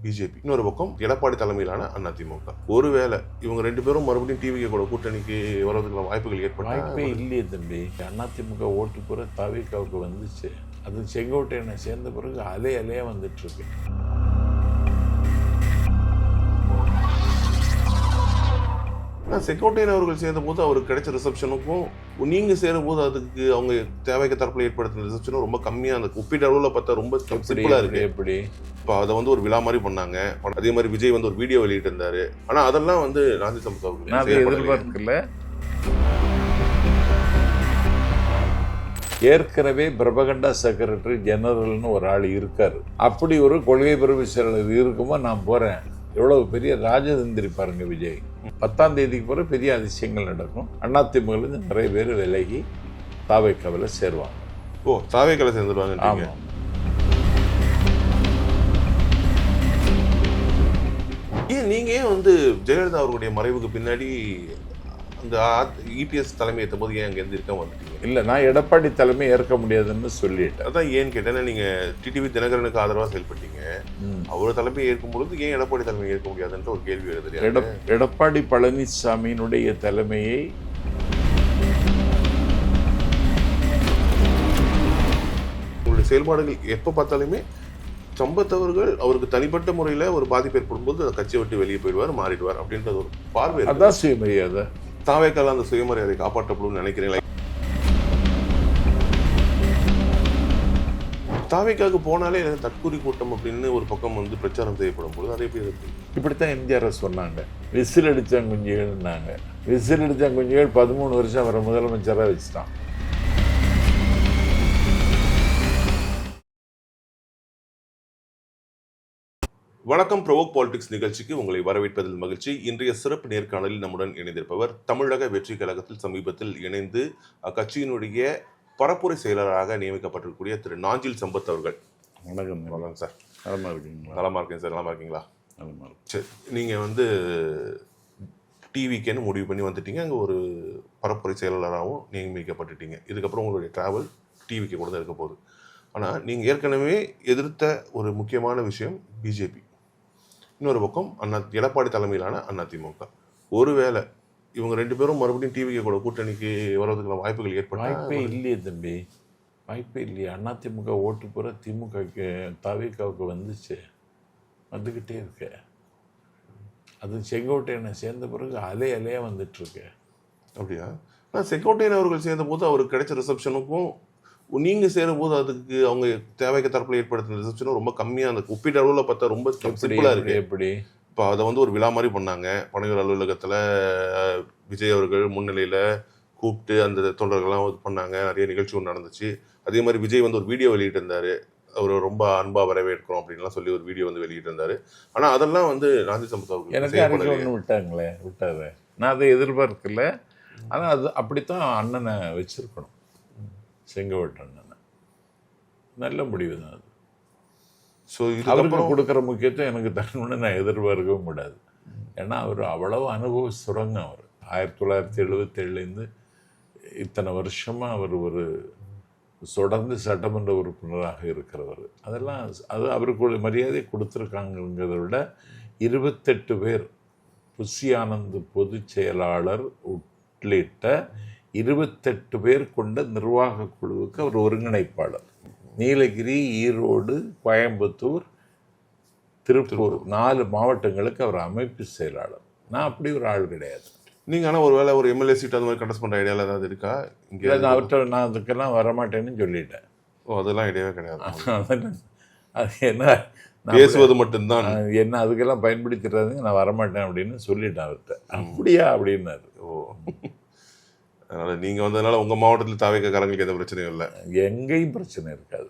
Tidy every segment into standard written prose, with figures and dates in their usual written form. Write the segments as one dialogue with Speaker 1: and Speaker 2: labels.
Speaker 1: BJP, இன்னொரு பக்கம் எடப்பாடி தலைமையிலான அதிமுக. ஒருவேளை இவங்க 2 பேரும் மறுபடியும் டிவிக்கு கூட கூட்டணிக்கு வர்றதுக்கான வாய்ப்புகள்
Speaker 2: வாய்ப்பே இல்லையே தம்பி. அதிமுக ஓட்டு பூரா தவிகாவுக்கு வந்துச்சு. அது செங்கோட்டையனை சேர்ந்த பிறகு அலையாக வந்துட்டு இருக்கு.
Speaker 1: செங்கோட்டையன் அவர்கள் சேர்ந்த போது அவருக்கு கிடைச்ச ரிசப்ஷனுக்கும் நீங்க சேரும் போது அதுக்கு அவங்க தேவைக்கு தரப்புல ஏற்படுத்தின ரிசப்ஷனும் ரொம்ப கம்மியா, அந்த ஒப்பீட்டு அளவுல பார்த்தா ரொம்ப சிம்பிளா இருக்கு.
Speaker 2: எப்படி
Speaker 1: இப்போ அதை ஒரு விழா மாதிரி பண்ணாங்க. அதே மாதிரி விஜய் ஒரு வீடியோ வெளியிட்டு இருந்தாரு. ஆனா அதெல்லாம் நாஞ்சில் சம்பத் அவர்கள்
Speaker 2: எதிர்பார்க்கல. ஏற்கனவே பிரபகண்டா செக்ரட்டரி ஜெனரல்னு ஒரு ஆள் இருக்காரு. அப்படி ஒரு கொள்கை பிரிவு செயலர் இருக்குமோ நான் போறேன். எவ்வளவு பெரிய ராஜதந்திரி பாருங்க விஜய். 10ஆம் தேதிக்கு பிறகு பெரிய அதிசயங்கள் நடக்கும். அதிமுக நிறைய பேர் விலகி தாவேக்காவில் சேருவாங்க.
Speaker 1: தாவேக்காவில் சேர்ந்துருவாங்க.
Speaker 2: ஆமாம்.
Speaker 1: நீங்க ஏன் ஜெயலலிதா அவர்களுடைய மறைவுக்கு பின்னாடி அந்த இபிஎஸ் தலைமை ஏற்ற போது ஏன் அங்கேருந்து இருக்க வந்துட்டீங்க?
Speaker 2: இல்லை, நான் எடப்பாடி தலைமை ஏற்க முடியாதுன்னு சொல்லிட்டேன்.
Speaker 1: அதான் ஏன்னு கேட்டேன்னா, நீங்கள் டிடிவி தினகரனுக்கு ஆதரவாக செயல்பட்டீங்க. அவர் தலைமையை ஏற்கும் பொழுது ஏன் எடப்பாடி தலைமையை ஏற்க முடியாதுன்ற ஒரு கேள்வி எழுதுறீங்க.
Speaker 2: எடப்பாடி பழனிசாமியினுடைய தலைமையை
Speaker 1: உங்களுடைய செயல்பாடுகள் எப்போ பார்த்தாலுமே சம்பத் அவர்கள் அவருக்கு தனிப்பட்ட முறையில் ஒரு பாதிப்பு ஏற்படும் போது கட்சியை விட்டு வெளியே போயிடுவார், மாறிடுவார் அப்படின்றது ஒரு பார்வை.
Speaker 2: அதான் சுயமரியாதை.
Speaker 1: தாவேக்கால அந்த சுயமரியாதை காப்பாற்றப்படும் நினைக்கிறீங்களா? தாவேக்காவுக்கு போனாலே தற்கூரி கூட்டம் அப்படின்னு ஒரு பக்கம் பிரச்சாரம் செய்யப்படும் பொழுது அதே பேர் இருக்கு.
Speaker 2: இப்படித்தான் எம்ஜிஆர் சொன்னாங்க. விசில் அடிச்சாங்க குஞ்சுகள்னாங்க. விசில் அடிச்சாங்க குஞ்சுகள் 13 வருஷம் அவரை முதலமைச்சராக வச்சுட்டான்.
Speaker 1: வணக்கம். ப்ரோவோக் பாலிடிக்ஸ் நிகழ்ச்சிக்கு உங்களை வரவேற்பதில் மகிழ்ச்சி. இன்றைய சிறப்பு நேர்காணலில் நம்முடன் இணைந்திருப்பவர் தமிழக வெற்றி கழகத்தில் சமீபத்தில் இணைந்து கட்சியினுடைய பரப்புரை செயலராக நியமிக்கப்பட்டிருக்கக்கூடிய திரு நாஞ்சில் சம்பத் அவர்கள்.
Speaker 2: வணக்கம்.
Speaker 1: வணக்கம் சார்.
Speaker 2: நலமா இருக்கீங்களா?
Speaker 1: நலமா இருக்கேன் சார். நலமா இருக்கீங்களா?
Speaker 2: நலமா இருக்கு.
Speaker 1: சரி, நீங்கள் டிவிக்கேன்னு முடிவு பண்ணி வந்துட்டீங்க. அங்கே ஒரு பரப்புரை செயலாளராகவும் நியமிக்கப்பட்டுட்டீங்க. இதுக்கப்புறம் உங்களுடைய டிராவல் டிவிக்கு கூட தான் இருக்க போகுது. ஆனால் நீங்கள் ஏற்கனவே எதிர்த்த ஒரு முக்கியமான விஷயம் பிஜேபி, இன்னொரு பக்கம் எடப்பாடி தலைமையிலான அதிமுக. ஒருவேளை இவங்க 2 பேரும் மறுபடியும் டிவிக்கு கூட கூட்டணிக்கு வர்றதுக்கான வாய்ப்புகள்
Speaker 2: வாய்ப்பே இல்லையே தம்பி. வாய்ப்பே இல்லையே. அதிமுக ஓட்டு பூரா திமுகவுக்கு தவிகாவுக்கு வந்துச்சு. வந்துக்கிட்டே இருக்கு. அது செங்கோட்டையனை சேர்ந்த பிறகு அலையாக வந்துட்டு இருக்கு.
Speaker 1: அப்படியா? ஆனால் செங்கோட்டையன் அவர்கள் சேர்ந்த போது அவருக்கு கிடைச்ச ரிசப்ஷனுக்கும் நீங்கள் சேரும் போது அதுக்கு அவங்க தேவைக்கு தரப்புல ஏற்படுத்தின ரிசப்ஷனும் ரொம்ப கம்மியாக, அந்த ஒப்பீட்டு அளவில் பார்த்தா ரொம்ப சிம்பிளாக இருக்கு.
Speaker 2: எப்படி
Speaker 1: இப்போ அதை ஒரு விழா மாதிரி பண்ணாங்க. பனையூர் அலுவலகத்தில் விஜய் அவர்கள் முன்னிலையில் கூப்பிட்டு அந்த தொண்டர்கள்லாம் பண்ணாங்க. நிறைய நிகழ்ச்சிகள் நடந்துச்சு. அதே மாதிரி விஜய் ஒரு வீடியோ வெளியிட்டு இருந்தார். அவர் ரொம்ப அன்பாக வரவேற்கிறோம் அப்படின்லாம் சொல்லி ஒரு வீடியோ வெளியிட்டு இருந்தார். ஆனால் அதெல்லாம் நாஞ்சில் சம்பத் அவர்கள்
Speaker 2: எனக்கு விட்டாரு. நான் அதை எதிர்பார்க்கல. ஆனால் அது அப்படித்தான் அண்ணனை வச்சிருக்கணும். செங்கோட்டை அண்ணனை நல்ல முடிவு தான் அது. ஸோ அவருக்கு கொடுக்குற முக்கியத்துவம் எனக்கு தரணும்னு நான் எதிர்பார்க்கவும் கூடாது. ஏன்னா அவர் அவ்வளவு அனுபவ சுரங்கம். அவர் 1977 இத்தனை வருஷமாக அவர் ஒரு தொடர்ந்து சட்டமன்ற உறுப்பினராக இருக்கிறவர். அதெல்லாம் அது அவருக்கு மரியாதை கொடுத்துருக்காங்கிறத விட 28 பேர், புஷி ஆனந்த் பொதுச் செயலாளர் உள்ளிட்ட 28 பேர் கொண்ட நிர்வாக குழுவுக்கு அவர் ஒருங்கிணைப்பாளர். நீலகிரி, ஈரோடு, கோயம்புத்தூர், திருப்பூர் 4 மாவட்டங்களுக்கு அவர் அமைப்பு செயலாளர். நான் அப்படி ஒரு ஆள் கிடையாது.
Speaker 1: நீங்கள் ஆனால் ஒரு வேளை ஒரு எம்எல்ஏ சீட் அது மாதிரி கண்டஸ்ட் பண்ணுற ஐடியாவில் ஏதாவது இருக்கா? இங்கே
Speaker 2: அவர்கிட்ட நான் அதுக்கெல்லாம் வரமாட்டேன்னு சொல்லிட்டேன்.
Speaker 1: அதெல்லாம் ஐடியாவே கிடையாது.
Speaker 2: அது என்ன
Speaker 1: பேசுவது மட்டும்தான்.
Speaker 2: என்ன அதுக்கெல்லாம் பயன்படுத்திடுறாதுங்க, நான் வரமாட்டேன் அப்படின்னு சொல்லிட்டேன் அவர்கிட்ட. அப்படியா அப்படின்னாரு.
Speaker 1: அதனால் நீங்கள் வந்ததுனால உங்கள் மாவட்டத்தில் தாவேக்காரங்களுக்கு எந்த பிரச்சனையும் இல்லை?
Speaker 2: எங்கேயும் பிரச்சனை இருக்காது.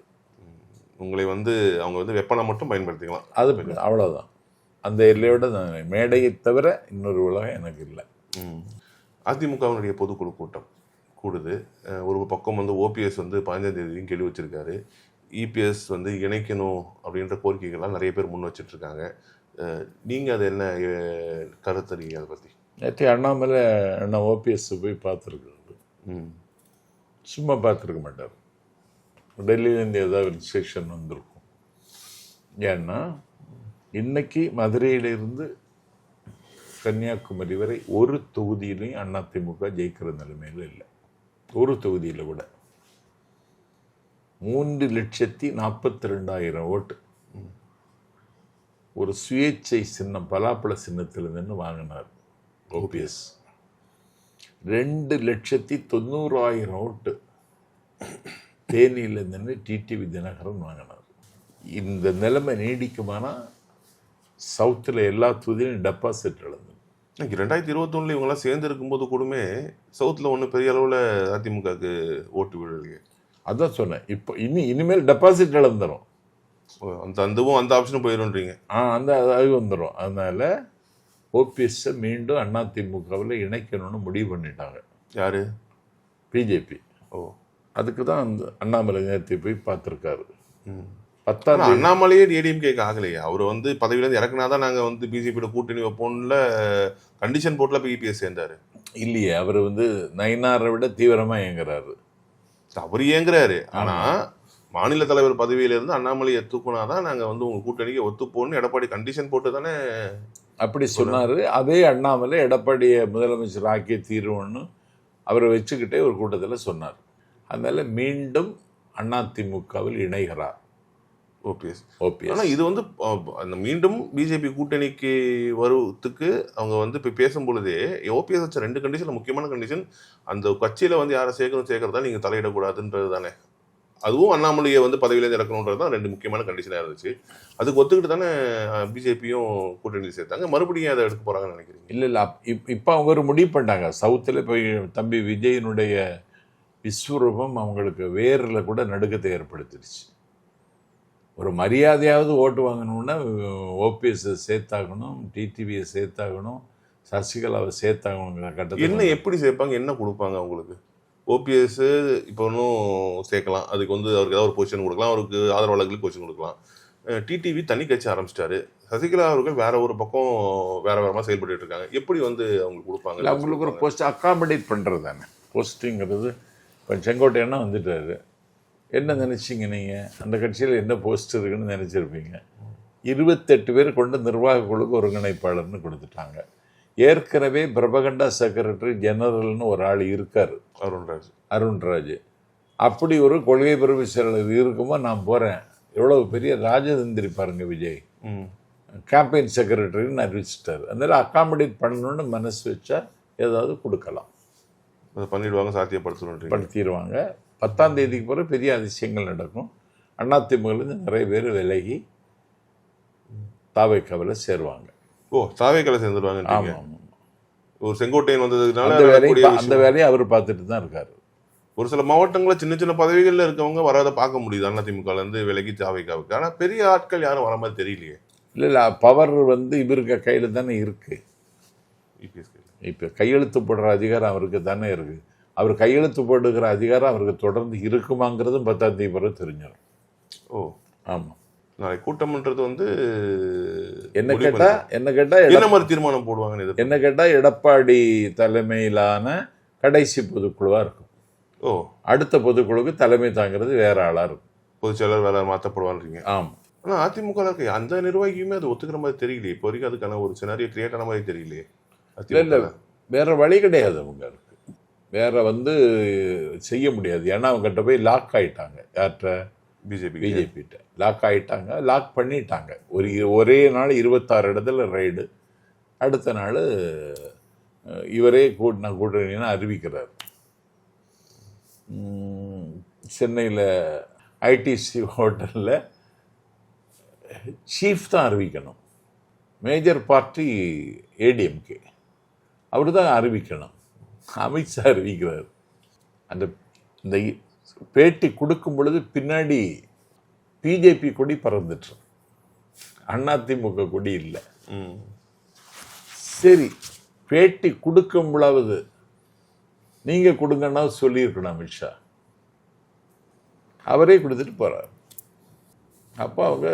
Speaker 1: உங்களை அவங்க வெப்பனை மட்டும் பயன்படுத்திக்கலாம்.
Speaker 2: அது அவ்வளோதான். அந்த எல்லையோட மேடையை தவிர இன்னொரு உலகம் எனக்கு இல்லை.
Speaker 1: அதிமுகவினுடைய பொதுக்குழு கூட்டம் கூடுது. ஒரு பக்கம் ஓபிஎஸ் 15ஆம் தேதியும் கேள்வி வச்சிருக்காரு. இபிஎஸ் இணைக்கணும் அப்படின்ற கோரிக்கைகள்லாம் நிறைய பேர் முன் வச்சிட்ருக்காங்க. நீங்கள் அது என்ன கருத்தறீங்க அதை பற்றி?
Speaker 2: நேற்று அண்ணாமலை அண்ணன் ஓபிஎஸ் போய் பார்த்துருக்காரு. சும்மா பார்த்துருக்க மாட்டார். டெல்லியிலேருந்து ஏதாவது இன்ஸ்ட்ரக்ஷன் வந்திருக்கும். ஏன்னா இன்னைக்கு மதுரையிலிருந்து கன்னியாகுமரி வரை ஒரு தொகுதியிலையும் அதிமுக ஜெயிக்கிற நிலைமையில இல்லை. ஒரு தொகுதியில் விட 3,42,000 ஓட்டு ஒரு சுயேட்சை சின்னம் பலாப்பழ சின்னத்தில் நின்று வாங்கினார் ஓபிஎஸ். 2,90,000 ஓட்டு தேனியில் நின்று டிடிவி தினகரன் வாங்கினார். இந்த நிலைமை நீடிக்குமானா சவுத்தில் எல்லா தொகுதியிலும் டெபாசிட் இழந்தது.
Speaker 1: 2021 இவங்கெல்லாம் சேர்ந்து இருக்கும்போது கூடமே சவுத்தில் ஒன்றும் பெரிய அளவில் அதிமுகவுக்கு ஓட்டு விழலையே.
Speaker 2: அதான் சொன்னேன். இப்போ இனிமேல் டெபாசிட் இழந்துடும்.
Speaker 1: அந்த ஆப்ஷனும் போயிடும்ன்றீங்க.
Speaker 2: அந்த அது வந்துடும். அதனால ஓபிஎஸ்ஸை மீண்டும் அதிமுகவில் இணைக்கணும்னு முடிவு பண்ணிட்டாங்க.
Speaker 1: யாரு?
Speaker 2: பிஜேபி.
Speaker 1: ஓ,
Speaker 2: அதுக்கு தான் அந்த அண்ணாமலை நேரத்தை போய் பார்த்துருக்காரு.
Speaker 1: 10 அண்ணாமலையே ஏடிஎம்கேக்கு ஆகலையே. அவர் வந்து பதவியிலேருந்து இறக்குனாதான் நாங்கள் வந்து பிஜேபியோட கூட்டணி வைப்போம்ல கண்டிஷன் போட்டில் பிபிஎஸ் சேர்ந்தாரு.
Speaker 2: இல்லையே, அவர் வந்து நயினாரை விட தீவிரமாக இயங்குறாரு.
Speaker 1: அவர் இயங்குறாரு. ஆனால் மாநில தலைவர் பதவியிலிருந்து அண்ணாமலையை தூக்குனாதான் நாங்கள் வந்து உங்கள் கூட்டணிக்கு ஒத்துப்போன்னு எடப்பாடி கண்டிஷன் போட்டு தானே
Speaker 2: அப்படி சொன்னார். அதே அண்ணாமலை எடப்பாடியை முதலமைச்சர் ஆக்கிய தீர்வுன்னு அவரை வச்சுக்கிட்டே ஒரு கூட்டத்தில் சொன்னார். அதனால மீண்டும் அதிமுகவில் இணைகிறார்
Speaker 1: ஓபிஎஸ்.
Speaker 2: ஓபிஎஸ்.
Speaker 1: ஆனால் இது வந்து அந்த மீண்டும் பிஜேபி கூட்டணிக்கு வருவதுக்கு அவங்க வந்து இப்போ பேசும்பொழுதே ஓபிஎஸ் வச்ச 2 கண்டிஷன், முக்கியமான கண்டிஷன், அந்த கட்சியில் வந்து யாரை சேர்க்கறதா நீங்கள் தலையிடக்கூடாதுன்றது தானே. அதுவும் அண்ணாமலையை வந்து பதவியிலேருந்து இறக்கணுன்றது தான் 2 முக்கியமான கண்டிஷனாக இருந்துச்சு. அதுக்கு ஒத்துக்கிட்டு தானே பிஜேபியும் கூட்டணியில் சேர்த்தாங்க. மறுபடியும் அதை எடுக்க போகிறாங்கன்னு நினைக்கிறீங்க?
Speaker 2: இல்லை, இப்போ அவங்க ஒரு முடிவு பண்ணிட்டாங்க. சவுத்தில் போய் தம்பி விஜயனுடைய விஸ்வரூபம் அவங்களுக்கு வேரில் கூட நடுக்கத்தை ஏற்படுத்திடுச்சு. ஒரு மரியாதையாவது ஓட்டு வாங்கணும்னா ஓபிஎஸ்ஸை சேர்த்தாகணும், டிடிவியை சேர்த்தாகணும், சசிகலாவை சேர்த்தாகணுங்கிற கட்டத்தில்.
Speaker 1: என்ன எப்படி சேர்ப்பாங்க, என்ன கொடுப்பாங்க அவங்களுக்கு? ஓபிஎஸ் இப்போ ஒன்றும் சேர்க்கலாம், அதுக்கு வந்து அவருக்கு ஏதாவது ஒரு பொசிஷன் கொடுக்கலாம், அவருக்கு ஆதரவாளர்களுக்கு பொசிஷன் கொடுக்கலாம். டிடிவி தனி கட்சி ஆரம்பிச்சிட்டாரு. சசிகலா அவர்கள் வேற ஒரு பக்கம் வேற வேறமாக செயல்பட்டு இருக்காங்க. எப்படி வந்து அவங்களுக்கு கொடுப்பாங்க?
Speaker 2: அவங்களுக்கு ஒரு போஸ்ட் அக்காமடேட் பண்ணுறது தானே போஸ்டிங்கிறது. இப்போ செங்கோட்டையன்னா வந்துட்டாரு. என்ன நினச்சிங்க நீங்கள்? அந்த கட்சியில் என்ன போஸ்ட் இருக்குன்னு நினச்சிருப்பீங்க. 28 பேர் கொண்டு நிர்வாக குழுக்கு ஒருங்கிணைப்பாளர்னு கொடுத்துட்டாங்க. ஏற்கனவே பிரபகண்டா செக்ரட்டரி ஜெனரல்னு ஒரு ஆள் இருக்கார், அருண்ராஜ். அப்படி ஒரு கொள்கை பிரிவு செயலர் இருக்குமோ நான் போகிறேன். எவ்வளோ பெரிய ராஜதந்திரி பாருங்க விஜய். கேம்பெயின் செக்ரட்டரின்னு அறிவிச்சிட்டார். அதனால அக்காமடேட் பண்ணணும்னு மனசு வச்சா ஏதாவது கொடுக்கலாம்,
Speaker 1: பண்ணிடுவாங்க, சாத்தியப்படுத்திடுவாங்க.
Speaker 2: 10ஆம் தேதிக்கு பிறகு பெரிய அதிசயங்கள் நடக்கும். அதிமுகலேருந்து நிறைய பேர் விலகி தாவைக்காவில் சேருவாங்க.
Speaker 1: ஓ, தாவைக்காவில் சேர்ந்துருவாங்க.
Speaker 2: ஆமாம்,
Speaker 1: ஒரு செங்கோட்டையன் வந்ததுனால
Speaker 2: அந்த வேலையை அவர் பார்த்துட்டு தான் இருக்காரு.
Speaker 1: ஒரு சில மாவட்டங்களில் சின்ன சின்ன பதவிகளில் இருக்கவங்க வராத பார்க்க முடியுது அதிமுகலேருந்து விலகி தாவைக்காவுக்கு. ஆனால் பெரிய ஆட்கள் யாரும் வர மாதிரி தெரியலையே.
Speaker 2: இல்லை, பவர் வந்து இவருக்கு கையில் தானே இருக்கு. இப்போ கையெழுத்து போடுற அதிகாரம் அவருக்கு தானே இருக்கு. அவர் கையெழுத்து போடுகிற அதிகாரம் அவருக்கு தொடர்ந்து இருக்குமாங்கிறதும் 10ஆம் தேதி பிறகு தெரிஞ்சிடும்.
Speaker 1: ஓ,
Speaker 2: ஆமாம்.
Speaker 1: நாளை கூட்டம்ன்றது வந்து
Speaker 2: என்ன கேட்டால்
Speaker 1: என்ன மாதிரி தீர்மானம் போடுவாங்க?
Speaker 2: என்ன கேட்டால் எடப்பாடி தலைமையிலான கடைசி பொதுக்குழுவாக இருக்கும்.
Speaker 1: ஓ,
Speaker 2: அடுத்த பொதுக்குழுக்கு தலைமை தாங்கிறது வேற ஆளாக இருக்கும்.
Speaker 1: பொதுச்செயலர் வேலை மாற்றப்படுவான்றீங்க.
Speaker 2: ஆமாம்.
Speaker 1: ஆனால் அதிமுக இருக்க அந்த நிர்வாகியுமே அது ஒத்துக்கிற மாதிரி தெரியலையே. இப்போ வரைக்கும் அதுக்கான ஒரு சினாரியோ கிரியேட் ஆன மாதிரி தெரியலையே.
Speaker 2: இல்லை, வேற வழி கிடையாது அவங்களுக்கு. வேற வந்து செய்ய முடியாது. ஏன்னா அவங்ககிட்ட போய் லாக் ஆகிட்டாங்க. யார்கிட்ட? பிஜேபிகிட்ட லாக் ஆகிட்டாங்க, லாக் பண்ணிட்டாங்க. ஒரே நாள் 26 இடத்துல ரைடு. அடுத்த நாள் இவரே கூட்டணின்னு அறிவிக்கிறார். சென்னையில் ஐடிசி ஹோட்டலில் சீஃப் தான் அறிவிக்கணும். மேஜர் பார்ட்டி ஏடிஎம்கே, அவர் தான் அறிவிக்கணும். அமித்ஷா அறிவிக்கிறார். இந்த பேட்டி கொடுக்கும் பொழுது பின்னாடி பிஜேபி கொடி பறந்துட்டு, அதிமுக கொடி இல்லை. சரி, பேட்டி கொடுக்கும் பொழுது நீங்கள் கொடுங்கன்னா சொல்லியிருக்கணும் அமித்ஷா. அவரே கொடுத்துட்டு போகிறார். அப்போ அவங்க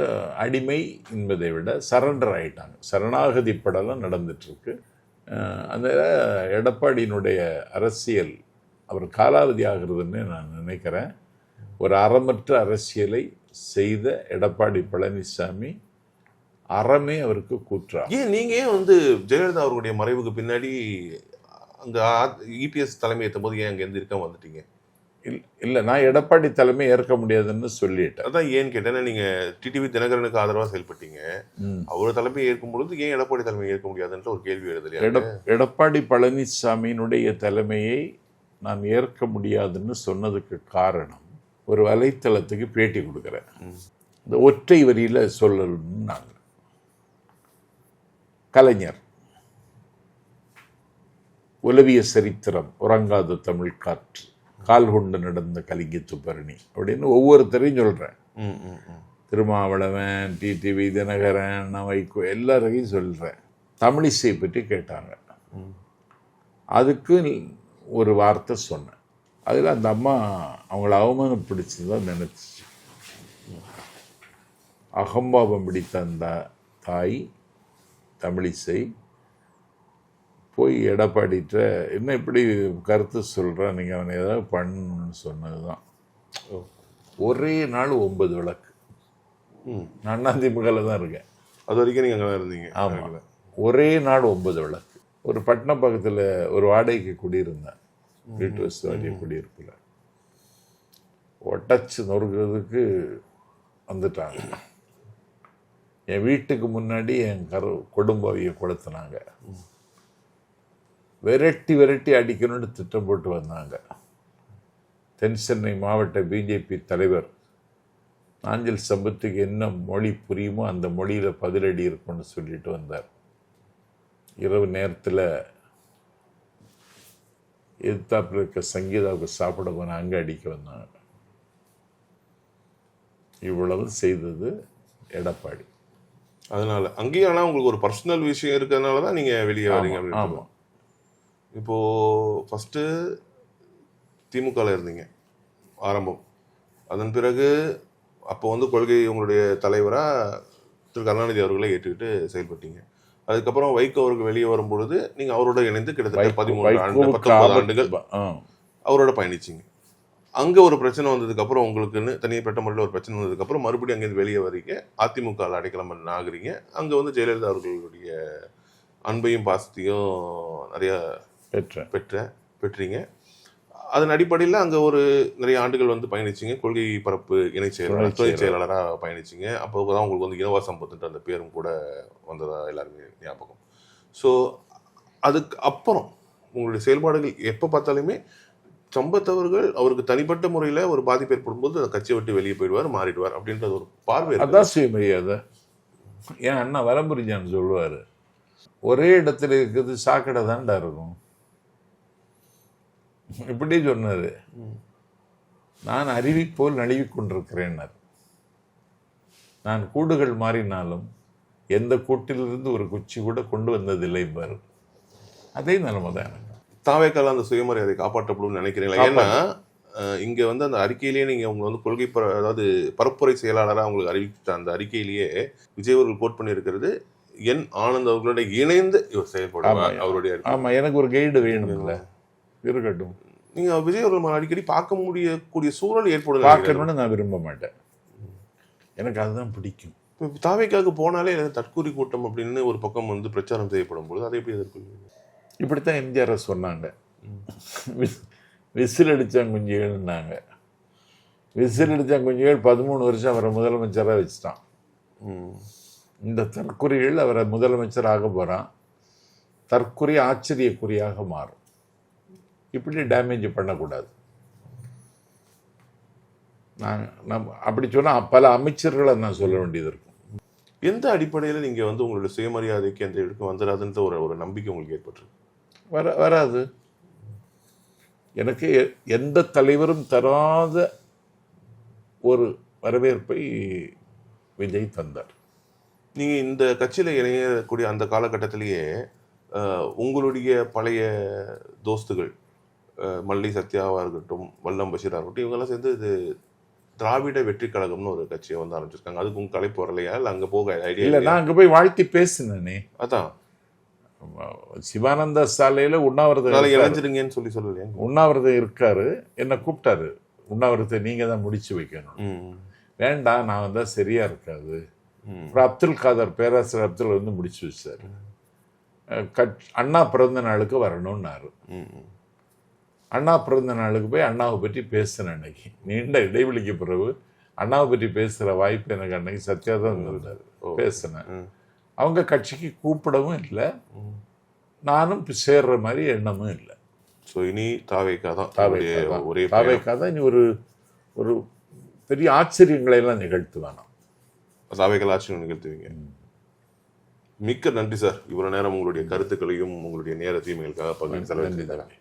Speaker 2: அடிமை என்பதை விட சரண்டர் ஆகிட்டாங்க. சரணாகதி படலாம் நடந்துட்டுருக்கு. அந்த எடப்பாடியினுடைய அரசியல் அவர் காலாவதி ஆகிறதுன்னு நான் நினைக்கிறேன். ஒரு அறமற்ற அரசியலை செய்த எடப்பாடி பழனிசாமி அறமே அவருக்கு கூற்றா.
Speaker 1: ஏன் நீங்க ஏன் வந்து ஜெயலலிதா அவர்களுடைய மறைவுக்கு பின்னாடி அங்க இபிஎஸ் தலைமை ஏற்றும் போது ஏன் அங்க இருந்து இருக்க வந்துட்டீங்க?
Speaker 2: இல்லை, நான் எடப்பாடி தலைமை ஏற்க முடியாதுன்னு சொல்லிட்டேன்.
Speaker 1: அதான் ஏன்னு கேட்டேன்னா, நீங்க டிடிவி தினகரனுக்கு ஆதரவா செயல்பட்டீங்க. அவர் தலைமை ஏற்கும் பொழுது ஏன் எடப்பாடி தலைமை ஏற்க முடியாதுன்ற ஒரு கேள்வி எழுதலையா?
Speaker 2: எடப்பாடி பழனிசாமியினுடைய தலைமையை நான் ஏற்க முடியாதுன்னு சொன்னதுக்கு காரணம், ஒரு வலைத்தளத்துக்கு பேட்டி கொடுக்குறேன். இந்த ஒற்றை வரியில சொல்லணும்னு நாங்கள் கலைஞர் உலவிய சரித்திரம், உறங்காத தமிழ் காற்று, கால் கொண்டு நடந்த கலிங்கத்து பரணி அப்படின்னு ஒவ்வொருத்தரையும் சொல்கிறேன். திருமாவளவன், டிடிவி தினகரன், வைகோ எல்லாரையும் சொல்கிறேன். தமிழிசை பற்றி கேட்டாங்க. அதுக்கு ஒரு வார்த்தை சொன்னேன். அதில் அந்த அம்மா அவங்கள அவமானப்பிடிச்சதான் நினச்சிச்சு. அகம்பாவம் பிடித்த அந்த தாய் தமிழிசை போய் எடப்பாடிட்ட என்ன இப்படி கருத்து சொல்கிறான், நீங்கள் அவனை ஏதாவது பண்ணணும்னு சொன்னது தான். ஒரே நாள் 9 விளக்கு. நான் அதிமுகவில் தான் இருக்கேன்.
Speaker 1: அது வரைக்கும் நீங்கள் அங்கே தான் இருந்தீங்க?
Speaker 2: ஆமாம், ஒரே நாள் 9 விளக்கு. ஒரு பட்டினம் பக்கத்தில் ஒரு வாடகைக்கு குடியிருந்தேன், வீட்டு வசதி குடியிருப்பில். ஒட்டச்சு நொறுக்கிறதுக்கு வந்துட்டாங்க. என் வீட்டுக்கு முன்னாடி என் கொடும்பாவியை கொளுத்துனாங்க. விரட்டி விரட்டி அடிக்கணும்னு திட்டம் போட்டு வந்தாங்க. தென் சென்னை மாவட்ட பிஜேபி தலைவர் நாஞ்சில் சம்பத்துக்கு என்ன மொழி புரியுமோ அந்த மொழியில் பதிலடி இருக்கும்னு சொல்லிட்டு வந்தார். இரவு நேரத்தில் எதிர்த்தாப்பில் இருக்க சங்கீதாவுக்கு சாப்பிட போன அங்கே அடிக்க வந்தாங்க. இவ்வளவு செய்தது எடப்பாடி.
Speaker 1: அதனால அங்கேயும் ஆனால் உங்களுக்கு ஒரு பர்சனல் விஷயம் இருக்கிறதுனால தான் நீங்கள் வெளியே வரீங்க.
Speaker 2: ஆமாம்.
Speaker 1: இப்போது ஃபஸ்ட்டு திமுகவில் இருந்தீங்க ஆரம்பம். அதன் பிறகு அப்போ வந்து கொள்கை உங்களுடைய தலைவராக திரு கருணாநிதி அவர்களை ஏற்றுக்கிட்டு செயல்பட்டீங்க. அதுக்கப்புறம் வைகோ அவர்கள் வெளியே வரும்பொழுது நீங்கள் அவரோட இணைந்து கிட்டத்தட்ட 19 ஆண்டுகள் அவரோட பயணிச்சிங்க. அங்கே ஒரு பிரச்சனை வந்ததுக்கப்புறம் உங்களுக்குன்னு தனிப்பட்ட முறையில் ஒரு பிரச்சனை வந்ததுக்கப்புறம் மறுபடியும் அங்கேருந்து வெளியே வரீங்க, அதிமுகவில் அடைக்கலம் ஆகுறீங்க. அங்கே வந்து ஜெயலலிதா அவர்களுடைய அன்பையும் பாசத்தையும் நிறையா பெற்றீங்க. அதன் அடிப்படையில் அங்கே ஒரு நிறைய ஆண்டுகள் வந்து பயணிச்சிங்க. கொள்கை பரப்பு துணை செயலாளராக பயணிச்சிங்க. அப்போ தான் உங்களுக்கு வந்து இனவா சம்பத்துன்ற அந்த பேரும் கூட வந்ததா எல்லாருமே ஞாபகம். ஸோ அதுக்கு அப்புறம் உங்களுடைய செயல்பாடுகள் எப்போ பார்த்தாலுமே சம்பத்தவர்கள் அவருக்கு தனிப்பட்ட முறையில் ஒரு பாதிப்பு ஏற்படும் போது அந்த கட்சியை விட்டு வெளியே போயிடுவார், மாறிடுவார் அப்படின்றது ஒரு பார்வை.
Speaker 2: அதான் சுயமரியாதை. என் அண்ணா வரம்புரிஞ்சான்னு சொல்லுவார், ஒரே இடத்துல இருக்கிறது சாக்கடை தான்டா இருக்கும். இப்படி சொன்னார். நான் அருவி போல் நழுவி கொண்டிருக்கிறேன்னார். நான் கூடுகள் மாறினாலும் எந்த கூட்டிலிருந்து ஒரு குச்சி கூட கொண்டு வந்ததில்லை பாரு. அதே நிலைமை தான் எனக்கு.
Speaker 1: தாவேக்கால அந்த சுயமரியாதை காப்பாற்றப்படும் நினைக்கிறீங்களா? ஏன்னா இங்கே வந்து அந்த அறிக்கையிலேயே நீங்கள் உங்களை வந்து கொள்கை அதாவது பரப்புரை செயலாளராக அவங்களுக்கு அறிவித்த அந்த அறிக்கையிலேயே விஜய் அவர்கள் கோட் பண்ணியிருக்கிறது, என் ஆனந்த் அவர்களோட இணைந்து இவர் செயல்படுவார் அவருடைய.
Speaker 2: ஆமாம், எனக்கு ஒரு கைடு வேணும்ல, இருக்கட்டும்.
Speaker 1: நீங்கள் விஜய் அவர்கள் அடிக்கடி பார்க்க முடியக்கூடிய சூழல் ஏற்படுது.
Speaker 2: பார்க்கணும்னு நான் விரும்ப மாட்டேன், எனக்கு அதுதான் பிடிக்கும்.
Speaker 1: இப்போ தாவேக்காவுக்கு போனாலே தற்கூரி கூட்டம் அப்படின்னு ஒரு பக்கம் வந்து பிரச்சாரம் செய்யப்படும் பொழுது அதை எப்படி எதிர்கொள்வீங்க?
Speaker 2: இப்படித்தான் எம்ஜிஆர் சொன்னாங்க, விசில் அடித்தாங்குஞ்சிகள்னாங்க. விசில் அடித்தாங்குஞ்சிகள் 13 வருஷம் அவரை முதலமைச்சராக வச்சுட்டான். இந்த தற்குறிகள் அவரை முதலமைச்சராக போகிறான். தற்குறி ஆச்சரியக்குறியாக மாறும். இப்படி டேமேஜ் பண்ணக்கூடாது. நான் அப்படி சொன்னால் பல அமைச்சர்களை நான் சொல்ல வேண்டியது இருக்கும்.
Speaker 1: எந்த அடிப்படையில் நீங்கள் வந்து உங்களுடைய சுயமரியாதைக்கு அந்த இடத்துக்கு வந்துடாதுன்ற ஒரு நம்பிக்கை உங்களுக்கு ஏற்பட்டுருக்கு?
Speaker 2: வராது. எனக்கு எந்த தலைவரும் தராத ஒரு வரவேற்பை விஜய் தந்தார்.
Speaker 1: நீங்கள் இந்த கட்சியில் இணையக்கூடிய அந்த காலகட்டத்திலேயே உங்களுடைய பழைய தோஸ்துகள் மல்லி சத்யாவாக இருக்கட்டும், வல்லம் பஷீராக இருக்கட்டும், இவங்கெல்லாம் சேர்ந்து இது திராவிட வெற்றி கழகம்னு ஒரு கட்சியை வந்து ஆரம்பிச்சிருக்காங்க. அதுக்கு உங்கள் கலைப்பு வரலையா? இல்லை அங்கே போக ஐடியா
Speaker 2: இல்லை? நான் அங்கே போய் வாழ்த்தி பேசினேனே.
Speaker 1: அதான்
Speaker 2: சிவானந்தா சாலையில் உண்ணாவிரதம்
Speaker 1: இணைஞ்சிருங்கன்னு சொல்லலையா?
Speaker 2: உண்ணாவிரதம் இருக்காரு, என்னை கூப்பிட்டாரு. உண்ணாவிரதத்தை நீங்கள் தான் முடிச்சு வைக்கணும். வேண்டாம், நான் வந்தால் சரியா இருக்காது, அப்புறம் அப்துல் காதர், பேராசிரியர் அப்துல் வந்து முடிச்சு வச்சார். அண்ணா பிறந்த நாளுக்கு வரணும்னாரு. அண்ணா பிறந்த நாளுக்கு போய் அண்ணாவை பற்றி பேசினேன். அன்னைக்கு நீண்ட இடைவெளிக்கு பிறகு அண்ணாவை பற்றி பேசுகிற வாய்ப்பு எனக்கு அன்னைக்கு சத்யாதான் இருந்தார். பேசினேன். அவங்க கட்சிக்கு கூப்பிடவும் இல்லை, நானும் சேர்ற மாதிரி எண்ணமும் இல்லை.
Speaker 1: ஸோ இனி தாவேக்கா தான் ஒரே
Speaker 2: தாவேக்கா தான் இனி ஒரு ஒரு பெரிய ஆச்சரியங்களை எல்லாம் நிகழ்த்துவானா.
Speaker 1: தாவேக்கா ஆச்சரியம் நிகழ்த்துவீங்க. மிக்க நன்றி சார், இவ்வளவு நேரம் உங்களுடைய கருத்துக்களையும் உங்களுடைய நேரத்தையும் எங்களுக்காக பகிர்ந்து செலவழித்தீங்க.